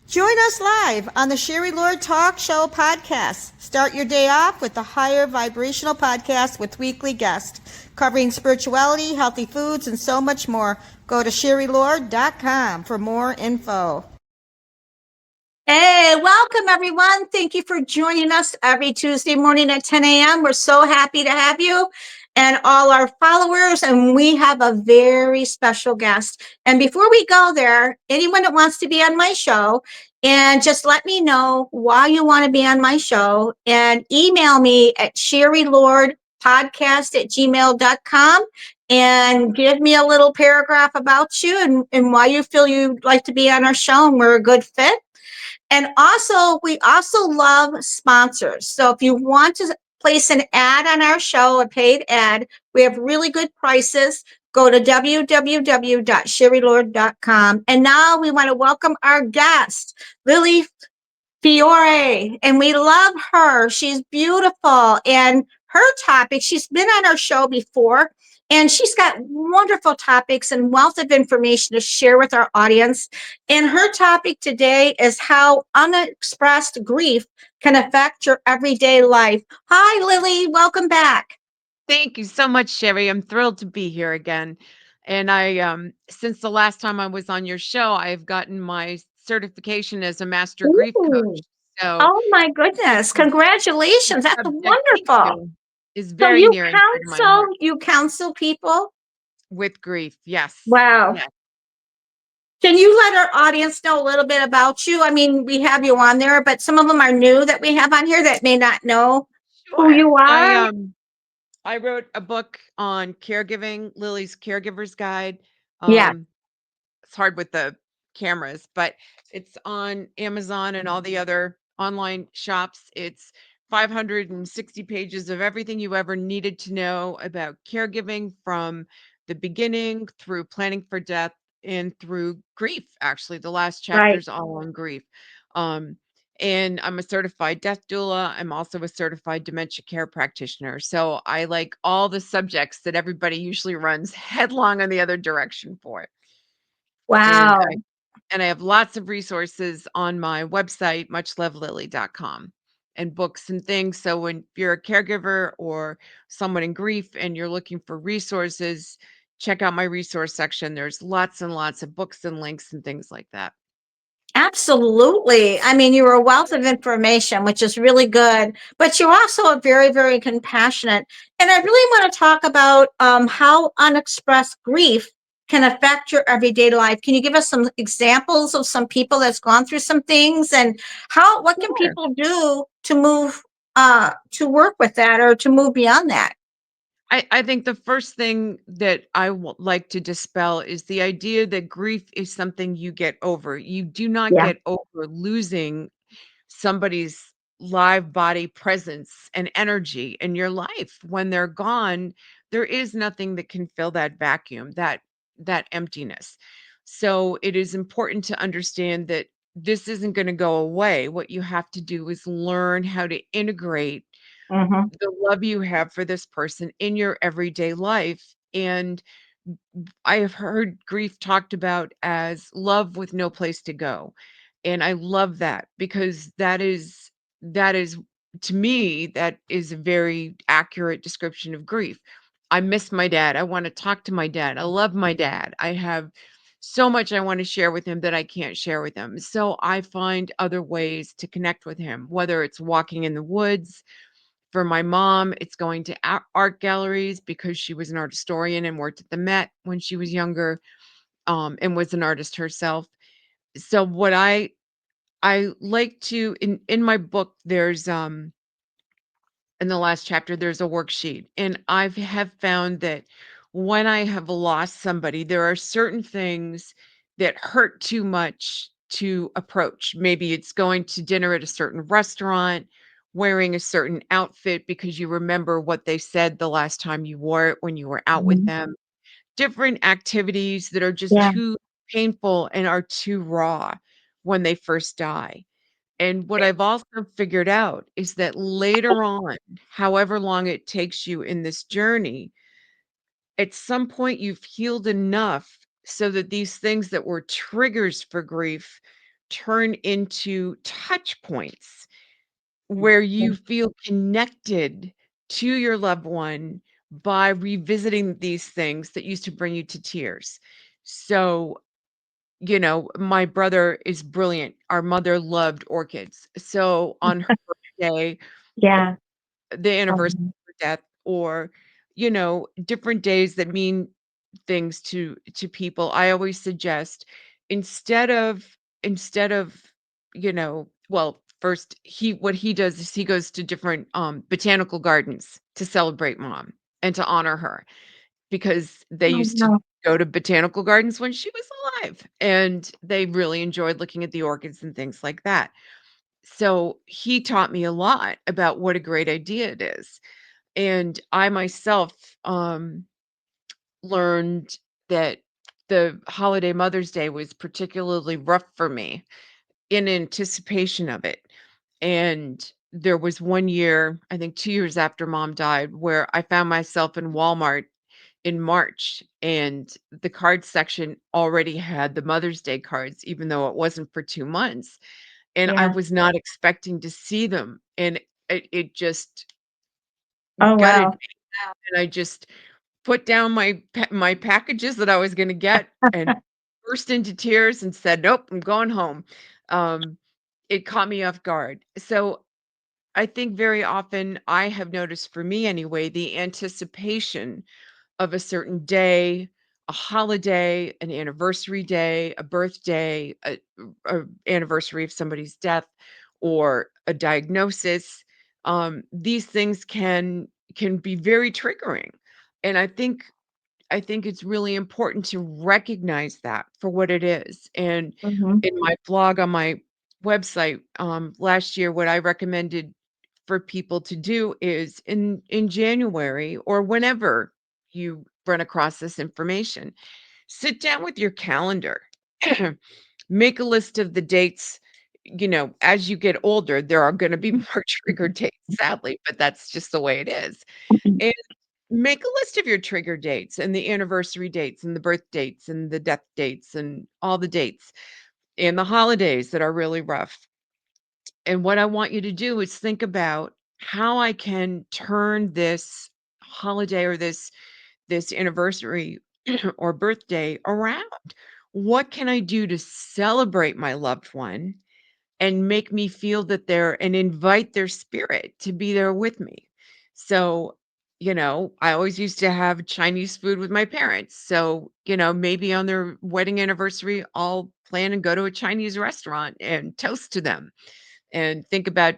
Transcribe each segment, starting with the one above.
Join us live on the Sherry Lord Talk Show podcast. Start your day off with a higher vibrational podcast with weekly guests covering spirituality, healthy foods, and so much more. Go to sherrylord.com for more info. Hey, welcome everyone. Thank you for joining us every Tuesday morning at 10 a.m. We're so happy to have you and all our followers, and we have a very special guest. And before we go there, anyone that wants to be on my show, and just let me know why you want to be on my show and email me at sherrylordpodcast@gmail.com and give me a little paragraph about you and why you feel you'd like to be on our show and we're a good fit. And also, we also love sponsors. So if you want to place an ad on our show, a paid ad, we have really good prices. Go to www.sherrylord.com. And now we want to welcome our guest, Lili Fiore, and we love her. She's beautiful. And her topic, she's been on our show before, and she's got wonderful topics and wealth of information to share with our audience. And her topic today is how unexpressed grief can affect your everyday life. Hi, Lili. Welcome back. Thank you so much, Sherry. I'm thrilled to be here again. And since the last time I was on your show, I've gotten my certification as a master grief coach. Ooh. So Oh, my goodness. the Congratulations. That's subject, thank wonderful. you, is So very near and dear to my heart. you counsel people? With grief. Yes. Wow. Yes. Can you let our audience know a little bit about you? I mean, we have you on there, but some of them are new that we have on here that may not know who Sure. you are. I wrote a book on caregiving, Lily's Caregiver's Guide. Yeah, Um, it's hard with the cameras, but it's on Amazon and all the other online shops. It's 560 pages of everything you ever needed to know about caregiving from the beginning through planning for death and through grief. Actually, the last chapter right. is all on grief. Um, and I'm a certified death doula. I'm also a certified dementia care practitioner. So I like all the subjects that everybody usually runs headlong in the other direction for. And Wow. I have lots of resources on my website, muchlovelily.com, and books and things. So when you're a caregiver or someone in grief and you're looking for resources, check out my resource section. There's lots and lots of books and links and things like that. Absolutely. I mean, you're a wealth of information, which is really good, but you're also a very, very compassionate. And I really want to talk about how unexpressed grief can affect your everyday life. Can you give us some examples of some people that's gone through some things and what can Sure. people do to move, to work with that or to move beyond that? I think the first thing that I would like to dispel is the idea that grief is something you get over. You do not Yeah. get over losing somebody's live body presence and energy in your life. When they're gone, there is nothing that can fill that vacuum, that emptiness. So it is important to understand that this isn't going to go away. What you have to do is learn how to integrate Hmm. the love you have for this person in your everyday life. And I have heard grief talked about as love with no place to go. And I love that because that is to me, that is a very accurate description of grief. I miss my dad. I want to talk to my dad. I love my dad. I have so much I want to share with him that I can't share with him. So I find other ways to connect with him, whether it's walking in the woods. For my mom, it's going to art galleries because she was an art historian and worked at the Met when she was younger, and was an artist herself. So what I like to in my book, there's in the last chapter, there's a worksheet, and have found that when I have lost somebody, there are certain things that hurt too much to approach. Maybe it's going to dinner at a certain restaurant, wearing a certain outfit because you remember what they said the last time you wore it when you were out with Mhm. them. Different activities that are just Yeah. too painful and are too raw when they first die. And what I've also figured out is that later on, however long it takes you in this journey, at some point you've healed enough so that these things that were triggers for grief turn into touch points where you feel connected to your loved one by revisiting these things that used to bring you to tears. So, my brother is brilliant. Our mother loved orchids. So on her birthday, Yeah. the anniversary Um, of her death, or, different days that mean things to people, I always suggest instead of, well, first what he does is he goes to different botanical gardens to celebrate mom and to honor her because they oh, used to no. go to botanical gardens when she was alive and they really enjoyed looking at the orchids and things like that. So he taught me a lot about what a great idea it is. And I myself learned that the holiday Mother's Day was particularly rough for me in anticipation of it. And there was one year, I think 2 years after mom died, where I found myself in Walmart in March and the card section already had the Mother's Day cards, even though it wasn't for 2 months. And I Yeah. was not expecting to see them. And it just Oh, gutted wow. me. And I just put down my packages that I was gonna get and burst into tears and said, "Nope, I'm going home." Um, it caught me off guard. So, I think very often I have noticed for me anyway, the anticipation of a certain day, a holiday, an anniversary day, a birthday, a anniversary of somebody's death, or a diagnosis. These things can be very triggering, and I think it's really important to recognize that for what it is. And Mhm. in my blog on my website, last year, what I recommended for people to do is in January or whenever you run across this information, sit down with your calendar, make a list of the dates. As you get older, there are going to be more trigger dates, sadly, but that's just the way it is. And make a list of your trigger dates and the anniversary dates and the birth dates and the death dates and all the dates and the holidays that are really rough. And what I want you to do is think about how I can turn this holiday or this anniversary or birthday around. What can I do to celebrate my loved one and make me feel that they're and invite their spirit to be there with me. So, I always used to have Chinese food with my parents. So, maybe on their wedding anniversary, I'll plan and go to a Chinese restaurant and toast to them and think about,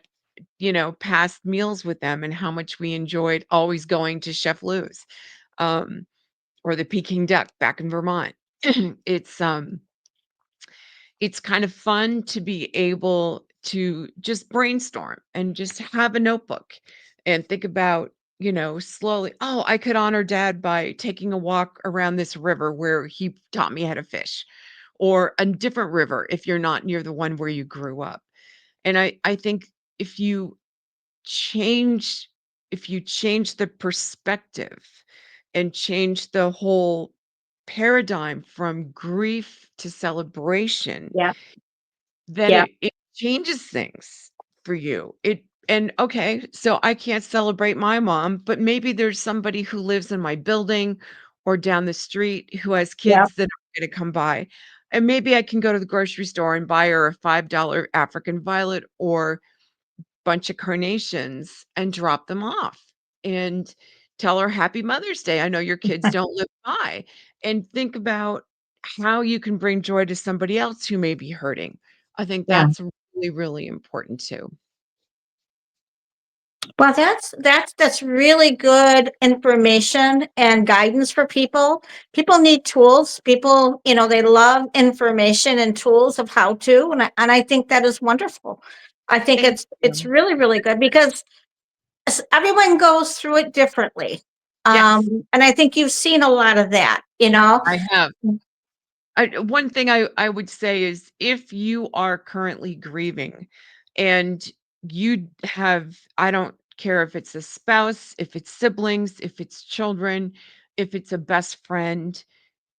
past meals with them and how much we enjoyed always going to Chef Lou's um, or the Peking duck back in Vermont. it's it's kind of fun to be able to just brainstorm and just have a notebook and think about, slowly, oh, I could honor dad by taking a walk around this river where he taught me how to fish, or a different river if you're not near the one where you grew up. And I think if you change if you change the perspective and change the whole paradigm from grief to celebration, Yeah. then Yeah. it changes things for you. Okay, so I can't celebrate my mom, but maybe there's somebody who lives in my building or down the street who has Yeah. kids that are gonna come by, and maybe I can go to the grocery store and buy her a $5 African violet or bunch of carnations and drop them off and tell her happy Mother's Day. I know your kids don't live by, and think about how you can bring joy to somebody else who may be hurting. I think Yeah. that's really, really important too. Well, that's really good information and guidance for people. People need tools. People, they love information and tools of how to, and I think that is wonderful. I think Thank it's you. really really good because everyone goes through it differently. Yes, And I think you've seen a lot of that. I have. One thing I would say is if you are currently grieving and you have, I don't care if it's a spouse, if it's siblings, if it's children, if it's a best friend,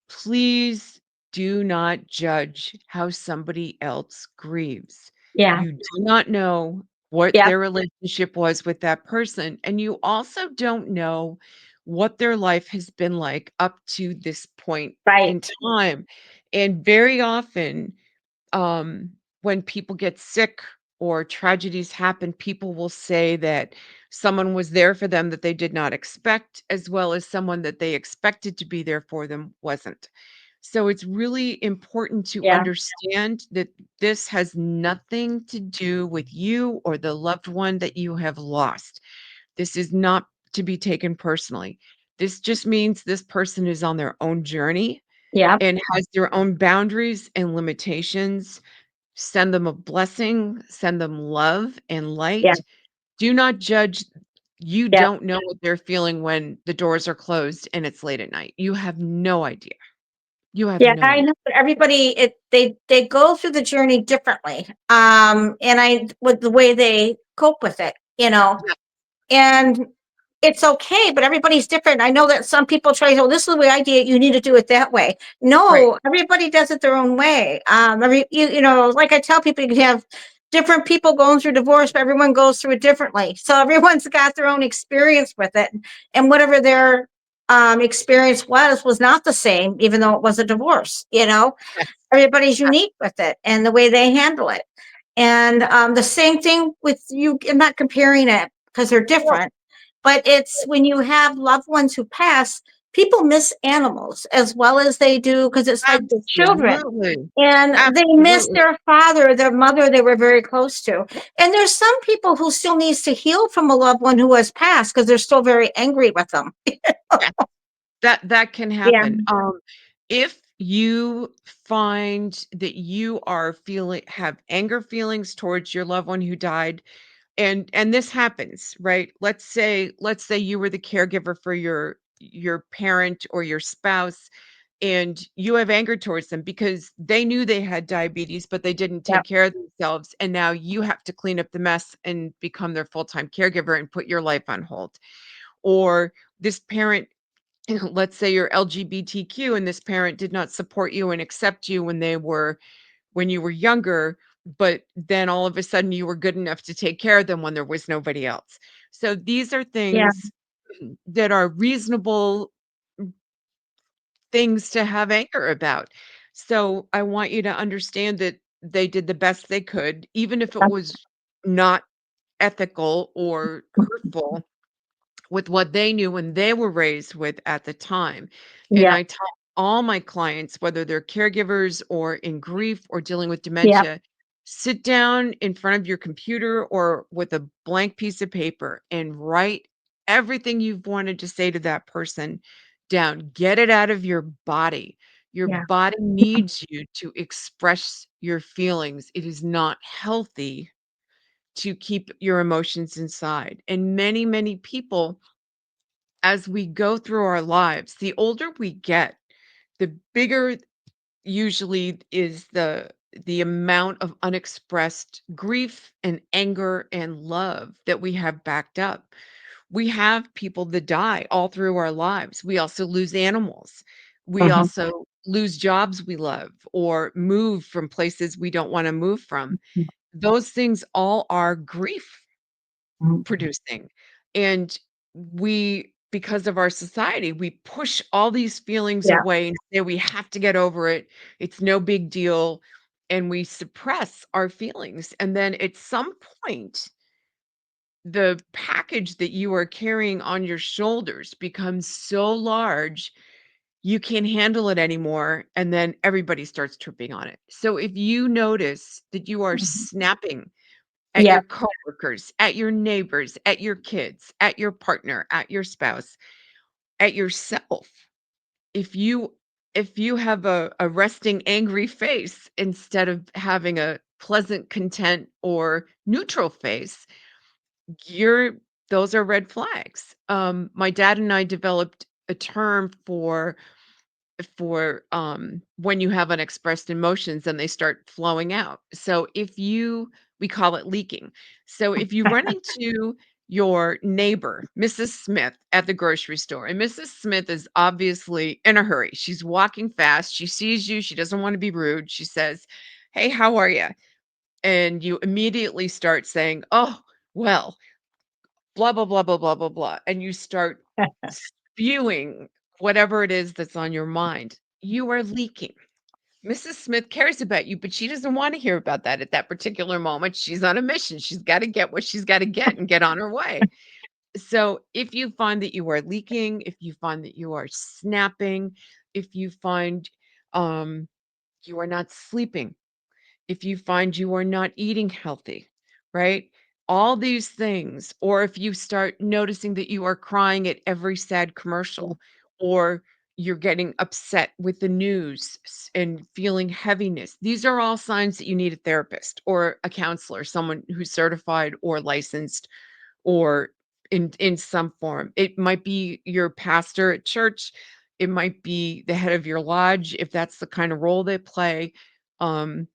please do not judge how somebody else grieves. Yeah. You do not know what Yep. their relationship was with that person, and you also don't know what their life has been like up to this point in Right. time. And very often, um, when people get sick or tragedies happen, people will say that someone was there for them that they did not expect, as well as someone that they expected to be there for them wasn't. So it's really important to Yeah. understand that this has nothing to do with you or the loved one that you have lost. This is not to be taken personally. This just means this person is on their own journey Yep. and has their own boundaries and limitations. Send them a blessing, send them love and Yeah. light. Do not judge. You Yep. don't know what they're feeling when the doors are closed and it's late at night. You have no idea. You have Yeah, no I idea. know that everybody they go through the journey differently. And I with the way they cope with it, you know. Yeah, And it's okay, but everybody's different. I know that some people try, oh, this is the way I do it. You need to do it that way. right. No, everybody does it their own way. You know, like I tell people, you can have different people going through divorce, but everyone goes through it differently. So everyone's got their own experience with it, and whatever their experience was not the same, even though it was a divorce. You know, Yes. everybody's unique with it and the way they handle it. And the same thing with you. I'm not comparing it because they're No, different, but it's when you have loved ones who pass, people miss animals as well as they do because it's like the children. absolutely. And they miss Absolutely. their father, their mother they were very close to. And there's some people who still needs to heal from a loved one who has passed because they're still very angry with them. Yeah, that can Yeah, happen. If you find that you are feeling have anger feelings towards your loved one who died, and this happens, right? Let's say you were the caregiver for your parent or your spouse, and you have anger towards them because they knew they had diabetes, but they didn't yeah, take care of themselves, and now you have to clean up the mess and become their full-time caregiver and put your life on hold. Or this parent, let's say you're LGBTQ and this parent did not support you and accept you when you were younger, but then all of a sudden you were good enough to take care of them when there was nobody else. So these are yeah, things that are reasonable things to have anger about. So I want you to understand that they did the best they could, even if it was not ethical or hurtful with what they knew and they were raised with at the time. And yeah, I tell all my clients, whether they're caregivers or in grief or dealing with yeah, dementia, sit down in front of your computer or with a blank piece of paper and write everything you've wanted to say to that person down. Get it out of your body. Your yeah, body needs you to express your feelings. It is not healthy to keep your emotions inside. And many, many people, as we go through our lives, the older we get, the bigger usually is the amount of unexpressed grief and anger and love that we have backed up. We have people that die all through our lives. We also lose animals. We mhm, also lose jobs we love or move from places we don't want to move from. Those things all are grief mhm, producing. And we, because of our society, we push all these feelings yeah, away and say we have to get over it. It's no big deal. And we suppress our feelings. And then at some point, the package that you are carrying on your shoulders becomes so large, you can't handle it anymore. And then everybody starts tripping on it. So if you notice that you are mhm, snapping at yeah, your coworkers, at your neighbors, at your kids, at your partner, at your spouse, at yourself. If you have a resting angry face instead of having a pleasant, content, or neutral face, you're those are red flags. My dad and I developed a term for when you have unexpressed emotions and they start flowing out. So if you we call it leaking. So if you run into your neighbor, Mrs. Smith, at the grocery store. And Mrs. Smith is obviously in a hurry. She's walking fast. She sees you. She doesn't want to be rude. She says, "Hey, how are you?" And you immediately start saying, "Oh, well, blah, blah, blah, blah, blah, blah, blah." And you start spewing whatever it is that's on your mind. You are leaking. Mrs. Smith cares about you, but she doesn't want to hear about that at that particular moment. She's on a mission. She's got to get what she's got to get and get on her way. So if you find that you are leaking, if you find that you are snapping, if you find you are not sleeping, if you find you are not eating healthy, right? All these things, or if you start noticing that you are crying at every sad commercial, or you're getting upset with the news and feeling heaviness, these are all signs that you need a therapist or a counselor, someone who's certified or licensed or in some form. It might be your pastor at church, it might be the head of your lodge if that's the kind of role they play. Um,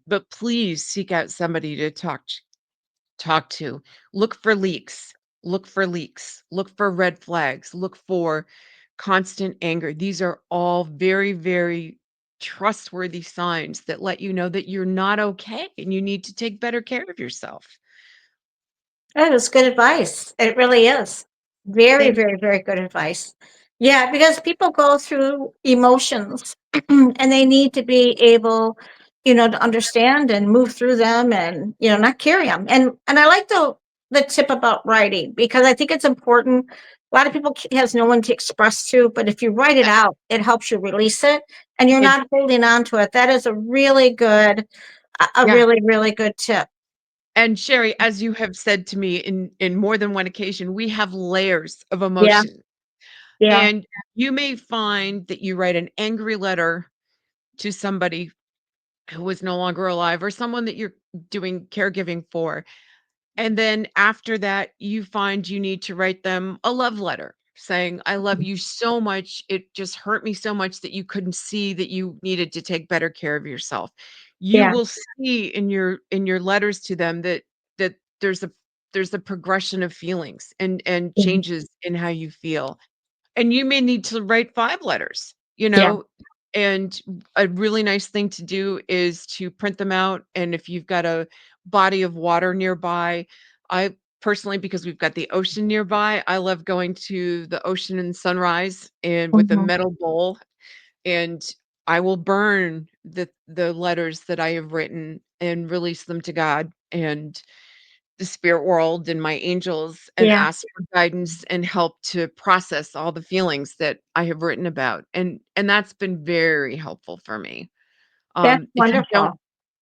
but please seek out somebody to talk to. Look for leaks. Look for leaks. Look for red flags. Look for constant anger. These are all very, very trustworthy signs that let you know that you're not okay and you need to take better care of yourself. That is good advice. It really is. Very, Thank very, very good advice. Yeah, because people go through emotions and they need to be able, to understand and move through them and, not carry them. And I like the tip about writing because I think it's important. A lot of people has no one to express to, but if you write it out, it helps you release it and you're it. not holding on to it. That is a really good, a Yeah. really, really good tip. And Sherry, as you have said to me in more than one occasion, we have layers of Yeah. emotion. Yeah. And you may find that you write an angry letter to somebody who is no longer alive or someone that you're doing caregiving for. And then after that, you find you need to write them a love letter saying, "I love you so much. It just hurt me so much that you couldn't see that you needed to take better care of yourself." You Yeah. will see in your letters to them that there's a progression of feelings and Mhm. changes in how you feel. And you may need to write 5 letters, Yeah. and a really nice thing to do is to print them out, and if you've got a body of water nearby, I personally, because we've got the ocean nearby, I love going to the ocean and sunrise and with a Mhm. metal bowl, and I will burn the letters that I have written and release them to God and the spirit world and my angels and Yeah. ask for guidance and help to process all the feelings that I have written about, and that's been very helpful for me. That's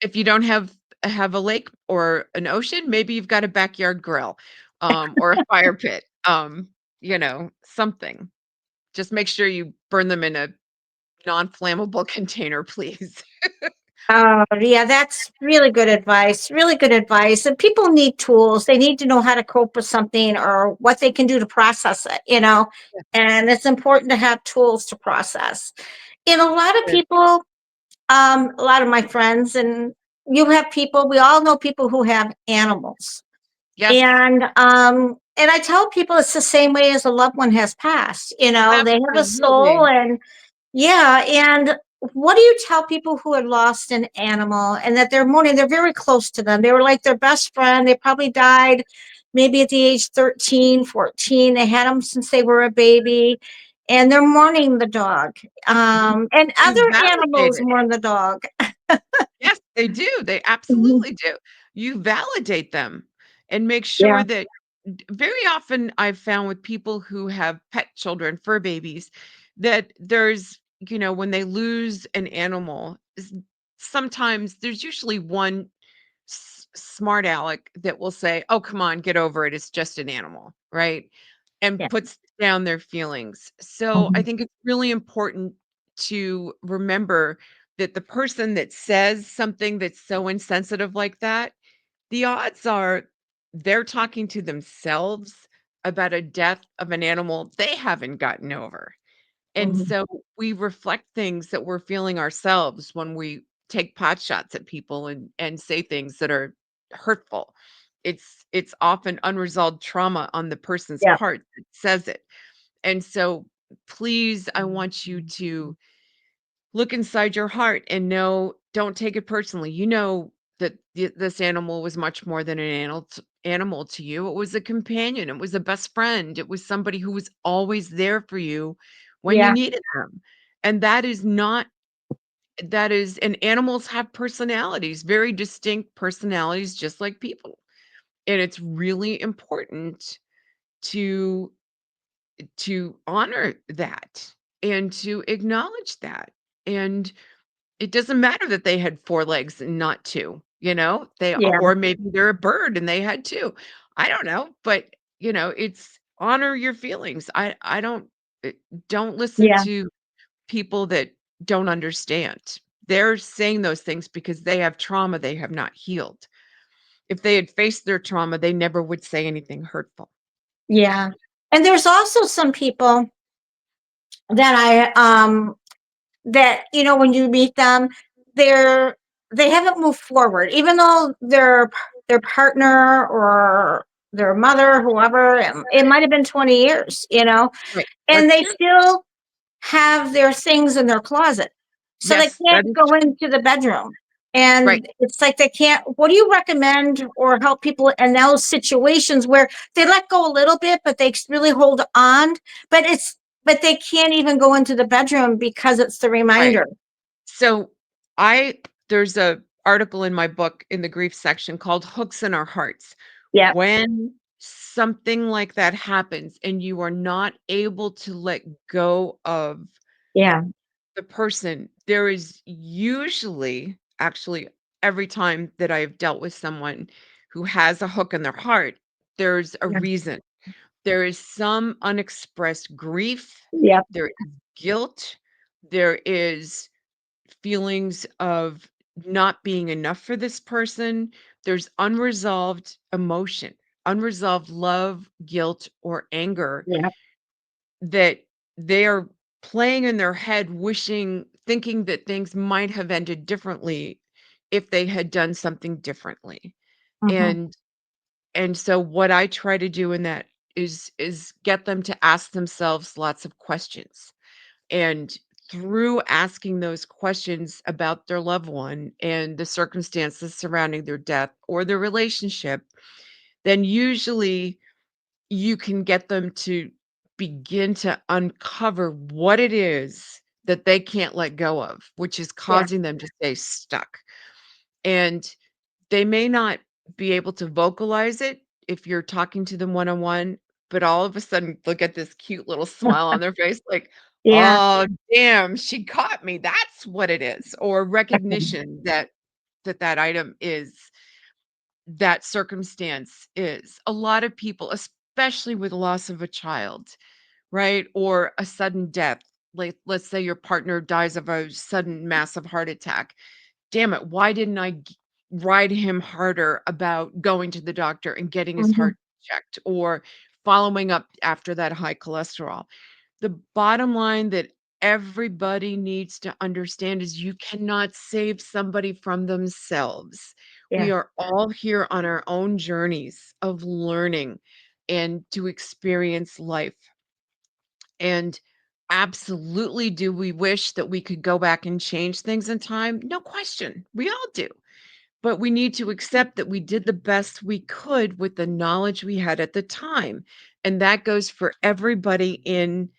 If you don't wonderful. have a lake or an ocean, maybe you've got a backyard grill, or a fire pit, something. Just make sure you burn them in a non-flammable container, please. Oh, yeah, that's really good advice. Really good advice. And people need tools. They need to know how to cope with something or what they can do to process it. Yeah, And it's important to have tools to process. And a lot of sure. people, a lot of my friends, and you have people, we all know people who have animals. Yes, And I tell people it's the same way as a loved one has passed. They have a soul absolutely. and yeah, and what do you tell people who had lost an animal and that they're mourning? They're very close to them. They were like their best friend. They probably died maybe at the age 13, 14. They had them since they were a baby and they're mourning the dog. You And you other validate animals it. mourn the dog. Yes, they do, they Mhm. absolutely do. You validate them and make Yeah. sure that very often I've found with people who have pet children, fur babies, that there's when they lose an animal, sometimes there's usually one smart aleck that will say, "Oh, come on, get over it. It's just an animal," right? And Yeah. puts down their feelings. So I Mhm. think it's really important to remember that the person that says something that's so insensitive like that, the odds are they're talking to themselves about a death of an animal they haven't gotten over. And Mhm. so we reflect things that we're feeling ourselves when we take pot shots at people and say things that are hurtful. it's often unresolved trauma on the person's Yeah. part that says it. And so, please, I want you to look inside your heart and know, don't take it personally. You know that this animal was much more than an animal to you. It was a companion. It was a best friend. It was somebody who was always there for you when you Yeah. needed them. And and animals have personalities, very distinct personalities, just like people. And it's really important to honor that and to acknowledge that. And it doesn't matter that they had 4 legs and not 2, you know? Yeah. Or maybe they're a bird and they had 2. I don't know, but, it's honor your feelings. I eh, don't listen Yeah. to people that don't understand. They're saying those things because they have trauma they have not healed. If they had faced their trauma, they never would say anything hurtful. Yeah. And there's also some people that that, when you meet them, they're they haven't moved forward, even though their partner or their mother, whoever, it might have been 20 years, Right. and That's they true. still have their things in their closet. So they Yes, that can't is go true. into the bedroom. Right. And it's like they can't. What do you recommend or help people in those situations where they let go a little bit, but they really hold on, but but they can't even go into the bedroom because it's the Right. reminder. So, I there's a article in my book in the grief section called Hooks in Our Hearts. Yeah. When something like that happens and you are not able to let go of Yeah. the person, there is usually actually, every time that I've dealt with someone who has a hook in their heart, there's a Yeah. reason. There is some unexpressed grief, Yeah. there is guilt, there is feelings of not being enough for this person. There's unresolved emotion, unresolved love, guilt, or anger Yeah. that they are playing in their head, thinking that things might have ended differently if they had done something differently. Hmm. And so what I try to do in that is get them to ask themselves lots of questions. And through asking those questions about their loved one and the circumstances surrounding their death or their relationship, then usually you can get them to begin to uncover what it is that they can't let go of, which is Yeah. causing them to stay stuck. And they may not be able to vocalize it if you're talking to them one on one, but all of a sudden they'll get this cute little smile on their face, like, Yeah. oh, damn, she caught me. That's what it is. Or recognition that that item is, that circumstance is. A lot of people, especially with loss of a child, right? Or a sudden death. Like, let's say your partner dies of a sudden massive heart attack. Damn it, why didn't I ride him harder about going to the doctor and getting his Hmm. heart checked or following up after that high cholesterol? The bottom line that everybody needs to understand is you cannot save somebody from themselves. We Yeah. are all here on our own journeys of learning and to experience life. And absolutely, do we wish that we could go back and change things in time? No question. We all do. But we need to accept that we did the best we could with the knowledge we had at the time. And that goes for everybody in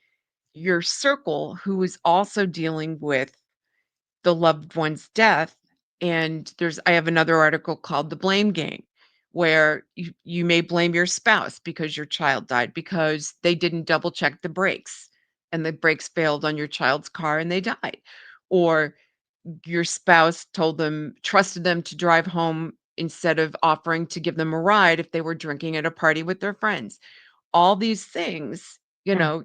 your circle who is also dealing with the loved one's death. And I have another article called The Blame Game, where you may blame your spouse because your child died because they didn't double check the brakes and the brakes failed on your child's car and they died. Or your spouse trusted them to drive home instead of offering to give them a ride if they were drinking at a party with their friends. All these things, Yeah.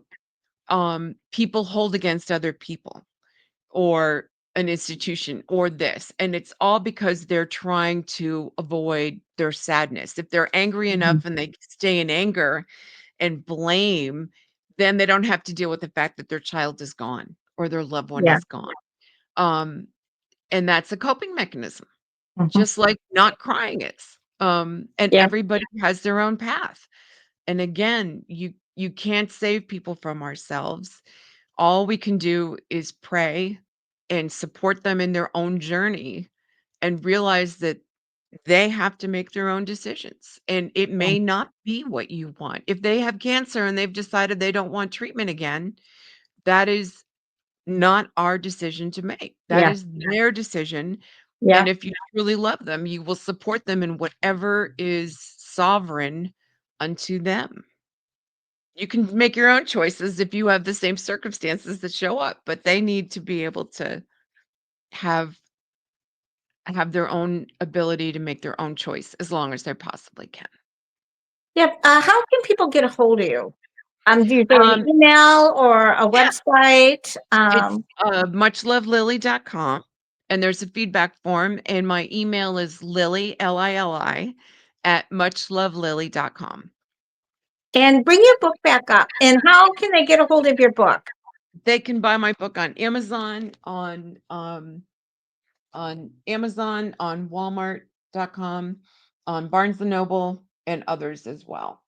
people hold against other people or an institution or this. And it's all because they're trying to avoid their sadness. If they're angry Hmm. enough and they stay in anger and blame, then they don't have to deal with the fact that their child is gone or their loved one Yeah. is gone. Um, and that's a coping mechanism, Hmm. just like not crying is. And Yeah. everybody has their own path. And again, you can't save people from ourselves. All we can do is pray and support them in their own journey and realize that they have to make their own decisions, and it may not be what you want. If they have cancer and they've decided they don't want treatment again, that is not our decision to make. That Yeah. is their decision, and Yeah. if you truly love them, you will support them in whatever is sovereign unto them. You can make your own choices if you have the same circumstances that show up, but they need to be able to have have their own ability to make their own choice as long as they possibly can. Yep. How can people get a hold of you? Do you do an Um, email or a yeah, website? it's, muchlovelily.com, and there's a feedback form, and my email is Lili, Lili, at muchlovelily.com. And bring your book back up. And how can they get a hold of your book? They can buy my book on Amazon, on Walmart.com, on Barnes& and Noble, and others as well.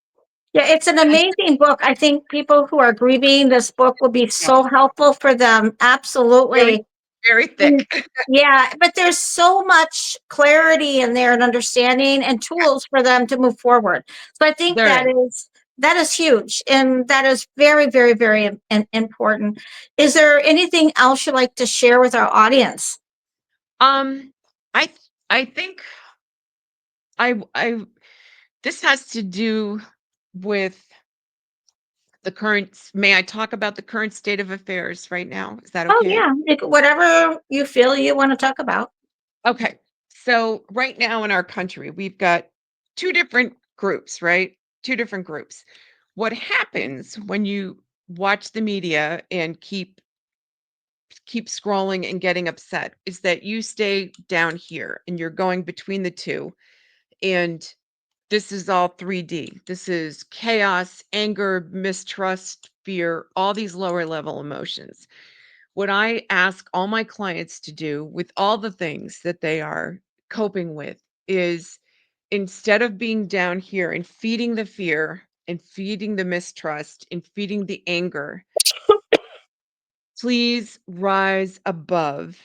Yeah, it's an And amazing book. I think people who are grieving, this book will be yeah, so helpful for them. very, Absolutely. very Mm, thick. yeah, but there's so much clarity in there and understanding and tools for them to move forward. So I think There is. that is huge and that is very, very, very important. Is there anything else you'd like to share with our audience? Um, I th I think I this has to do with the current may I talk about the current state of affairs right now? Is that Oh okay? yeah, whatever you feel you want to talk about. Okay. So right now in our country, we've got 2 different groups, right? 2 different groups. What happens when you watch the media and keep scrolling and getting upset is that you stay down here and you're going between the 2, and this is all 3D. This is chaos, anger, mistrust, fear, all these lower level emotions. What I ask all my clients to do with all the things that they are coping with is, instead of being down here and feeding the fear and feeding the mistrust and feeding the anger, please rise above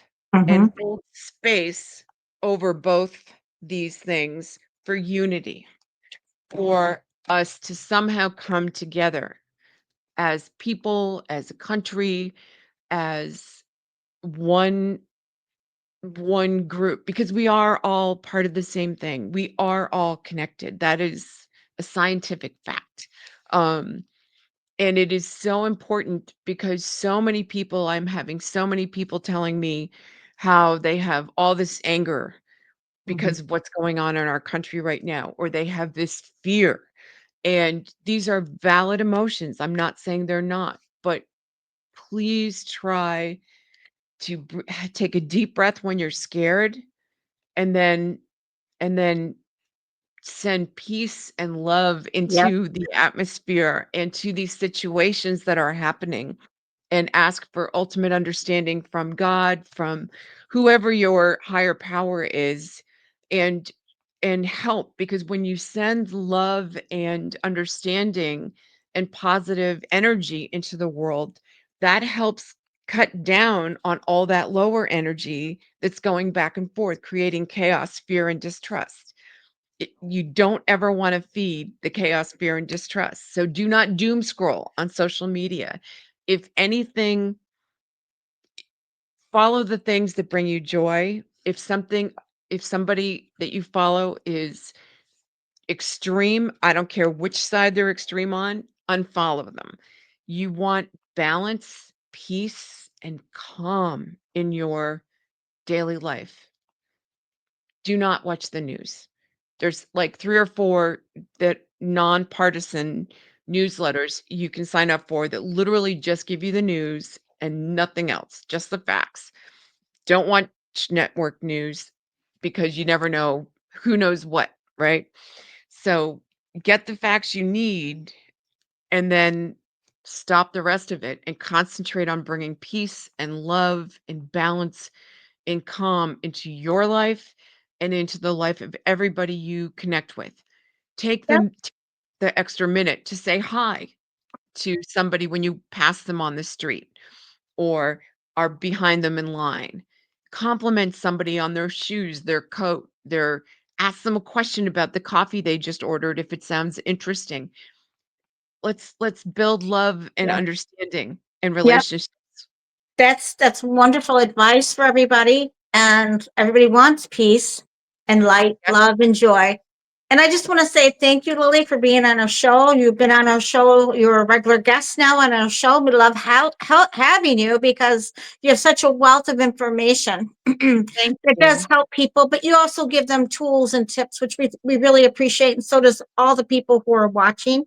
and Hmm. hold space over both these things for unity, for us to somehow come together as people, as a country, as one one group, because we are all part of the same thing. We are all connected. That is a scientific fact. Um, and it is so important because I'm having so many people telling me how they have all this anger Hmm. because of what's going on in our country right now, or they have this fear. And these are valid emotions. I'm not saying they're not, but please try to take a deep breath when you're scared, and then send peace and love Yep. into the atmosphere and to these situations that are happening, and ask for ultimate understanding from God, from whoever your higher power is, and help, because when you send love and understanding and positive energy into the world, that helps cut down on all that lower energy that's going back and forth, creating chaos, fear, and distrust. You don't ever want to feed the chaos, fear, and distrust. So do not doom scroll on social media. If anything, follow the things that bring you joy. If somebody that you follow is extreme, I don't care which side they're extreme on, unfollow them. You want balance, peace, and calm in your daily life. Do not watch the news. There's like 3 or 4 that nonpartisan newsletters you can sign up for that literally just give you the news and nothing else, just the facts. Don't watch network news because you never know who knows what, right? So get the facts you need, and then stop the rest of it and concentrate on bringing peace and love and balance and calm into your life and into the life of everybody you connect with. Take Yep. the extra minute to say hi to somebody when you pass them on the street or are behind them in line. Compliment somebody on their shoes, their coat, their ask them a question about the coffee they just ordered if it sounds interesting. Let's build love and Yeah. understanding and Yep. relationships. That's wonderful advice for everybody. And everybody wants peace and light, Yep, love, and joy. And I just want to say thank you, Lily, for being on our show. You've been on our show. You're a regular guest now on our show. We love having you because you have such a wealth of information. thank It does you. help people, but you also give them tools and tips, which we really appreciate. And so does all the people who are watching.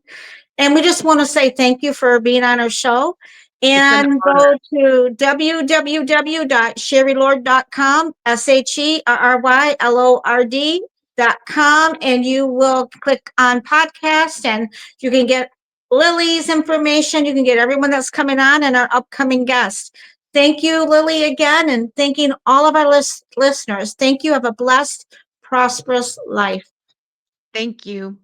And we just want to say thank you for being on our show. It's an And honor. go to www.sherrylord.com, SHERRYLORD.com, and you will click on podcast and you can get Lily's information. You can get everyone that's coming on and our upcoming guests. Thank you, Lily, again, and thanking all of our listeners. Thank you. Have a blessed, prosperous life. Thank you.